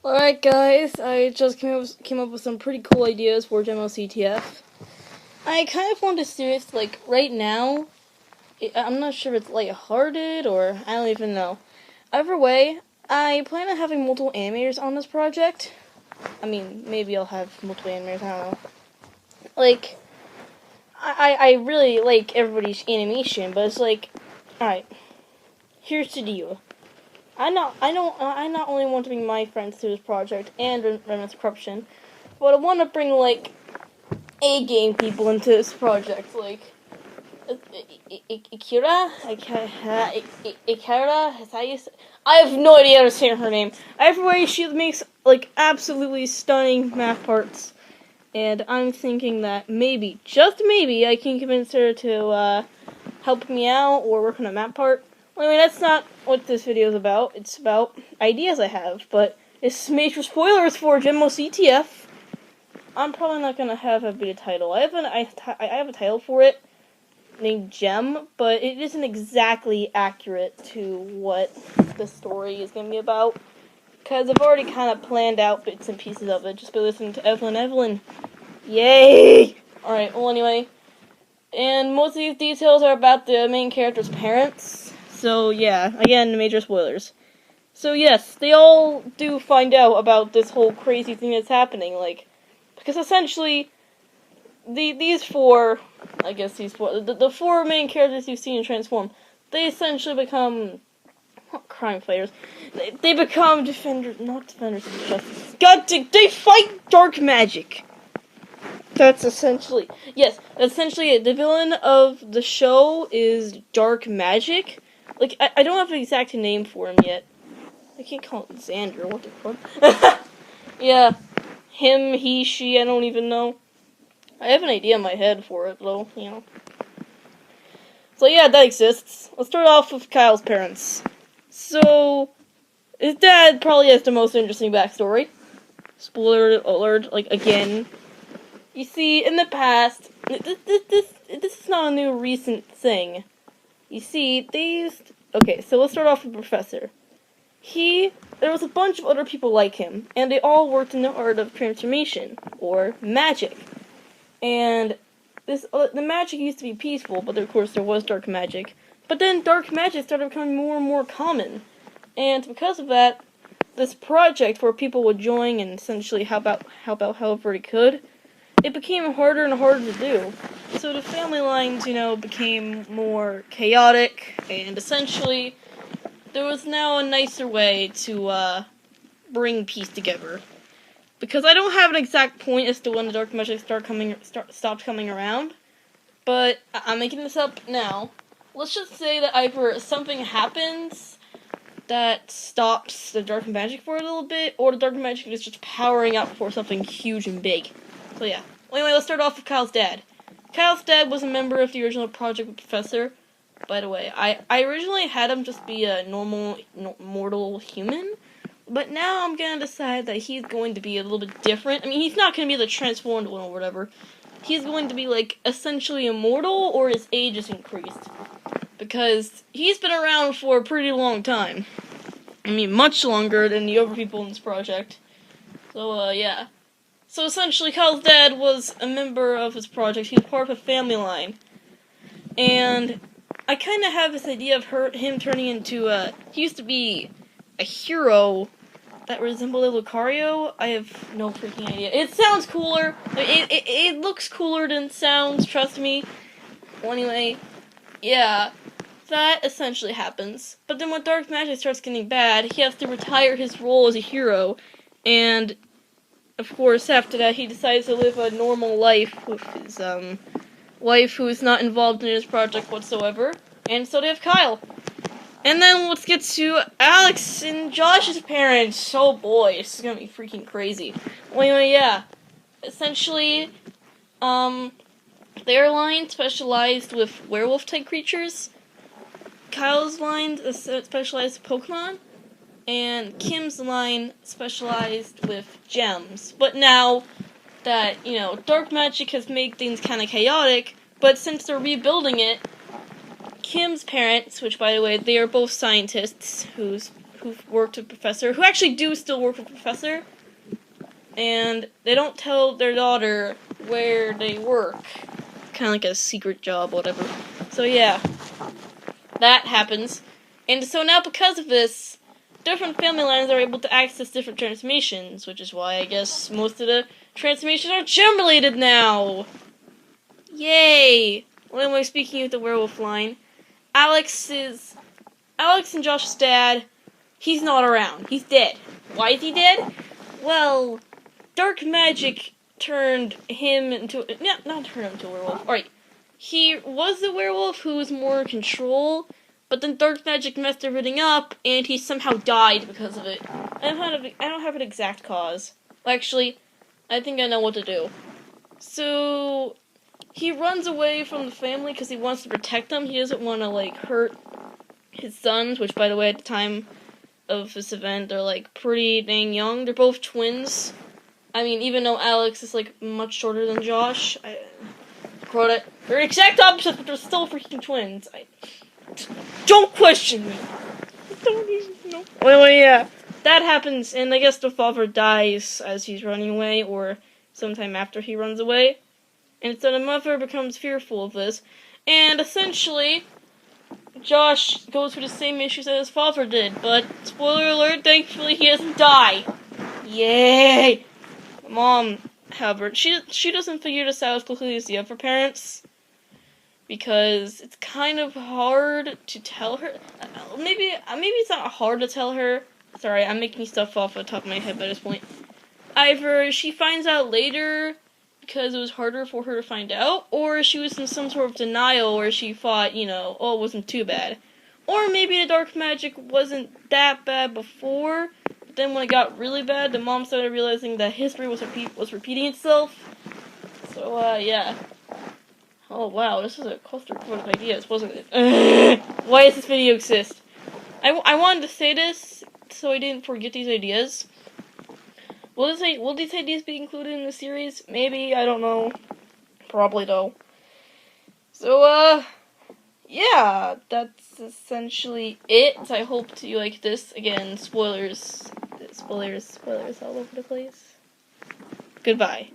Alright guys, I just came up with some pretty cool ideas for Demo CTF. I kind of want to do this, like, right now. I'm not sure if it's lighthearted or I don't even know. Either way, I plan on having multiple animators on this project. I mean, maybe I'll have multiple animators, I don't know. Like, I really like everybody's animation, but it's like, alright, here's the deal. I not only want to bring my friends to this project and Remnants of Corruption, but I want to bring, like, A-game people into this project, like, Ikira? Ikara? Is that you say? I have no idea how to say her name. Either way, she makes, like, absolutely stunning math parts, and I'm thinking that maybe, just maybe, I can convince her to, help me out or work on a map part. Well, I mean, that's not what this video is about. It's about ideas I have, but it's major spoilers for Genmo CTF. I'm probably not gonna have a beta title. I have a title for it named Gem, but it isn't exactly accurate to what the story is gonna be about. Because I've already kind of planned out bits and pieces of it just by listening to Evelyn. Yay! Alright, well, anyway. And most of these details are about the main character's parents. So, yeah, again, major spoilers. So, yes, they all do find out about this whole crazy thing that's happening, like, because essentially, these four, the four main characters you've seen transform, they essentially become crime fighters. They become not defenders of justice. They fight dark magic. That's essentially it. The villain of the show is Dark Magic. Like, I don't have an exact name for him yet. I can't call it Xander, what the fuck? Yeah. Him, he, she, I don't even know. I have an idea in my head for it, though, you know. So yeah, that exists. Let's start off with Kyle's parents. So, his dad probably has the most interesting backstory. Spoiler alert, like, again. You see, in the past, this is not a new recent thing. You see, okay, so let's start off with Professor. There was a bunch of other people like him, and they all worked in the art of transformation, or magic. And the magic used to be peaceful, but of course there was dark magic. But then dark magic started becoming more and more common. And because of that, this project where people would join and essentially help out however they could, it became harder and harder to do. So the family lines, became more chaotic, and essentially, there was now a nicer way to, bring peace together. Because I don't have an exact point as to when the dark magic stopped coming around, but I'm making this up now. Let's just say that either something happens that stops the dark magic for a little bit, or the dark magic is just powering up for something huge and big. So yeah. Well, anyway, let's start off with Kyle's dad. Kyle's dad was a member of the original Project with Professor. By the way, I originally had him just be a normal, mortal human, but now I'm gonna decide that he's going to be a little bit different. I mean, he's not gonna be the transformed one or whatever. He's going to be, like, essentially immortal, or his age is increased. Because he's been around for a pretty long time. I mean, much longer than the other people in this project. So, yeah. So essentially, Kyle's dad was a member of his project. He was part of a family line. And I kind of have this idea of him turning into he used to be a hero that resembled a Lucario. I have no freaking idea. It sounds cooler. It looks cooler than it sounds, trust me. Well, anyway, yeah. That essentially happens. But then when dark magic starts getting bad, he has to retire his role as a hero. And of course, after that, he decides to live a normal life with his, wife who is not involved in his project whatsoever. And so they have Kyle. And then let's get to Alex and Josh's parents. Oh boy, this is gonna be freaking crazy. Well, anyway, yeah. Essentially, their line specialized with werewolf-type creatures. Kyle's line specialized with Pokemon. And Kim's line specialized with gems. But now that, dark magic has made things kind of chaotic, but since they're rebuilding it, Kim's parents, which by the way, they are both scientists who who worked with Professor, who actually do still work with Professor, and they don't tell their daughter where they work. Kind of like a secret job, whatever. So yeah, that happens. And so now because of this, different family lines are able to access different transformations, which is why I guess most of the transformations are gem-related now! Yay! Well, anyway, speaking of the werewolf line, Alex and Josh's dad, he's not around. He's dead. Why is he dead? Well, dark magic turned him into... not turned him into a werewolf. Alright. He was the werewolf who was more in control, but then dark magic messed everything up, and he somehow died because of it. I don't have an exact cause. Actually, I think I know what to do. So, he runs away from the family because he wants to protect them. He doesn't want to, like, hurt his sons, which, by the way, at the time of this event, they're, like, pretty dang young. They're both twins. I mean, even though Alex is, like, much shorter than Josh, quote it, they're exact opposites, but they're still freaking twins. Don't question me. I don't even know. Well, yeah, that happens, and I guess the father dies as he's running away, or sometime after he runs away. And so the mother becomes fearful of this, and essentially, Josh goes through the same issues that his father did, but, spoiler alert, thankfully he doesn't die. Yay! Mom, however, she doesn't figure this out as quickly as the other parents, because it's kind of hard to tell her. Maybe it's not hard to tell her. Sorry, I'm making stuff off the top of my head by this point. Either she finds out later because it was harder for her to find out, or she was in some sort of denial where she thought, oh, it wasn't too bad. Or maybe the dark magic wasn't that bad before, but then when it got really bad, the mom started realizing that history was repeating itself. So, yeah. Oh, wow, this is a clusterfuck of ideas, wasn't it? Why does this video exist? I wanted to say this so I didn't forget these ideas. Will these ideas be included in the series? Maybe, I don't know. Probably, though. So, yeah, that's essentially it. I hope you like this. Again, spoilers all over the place. Goodbye.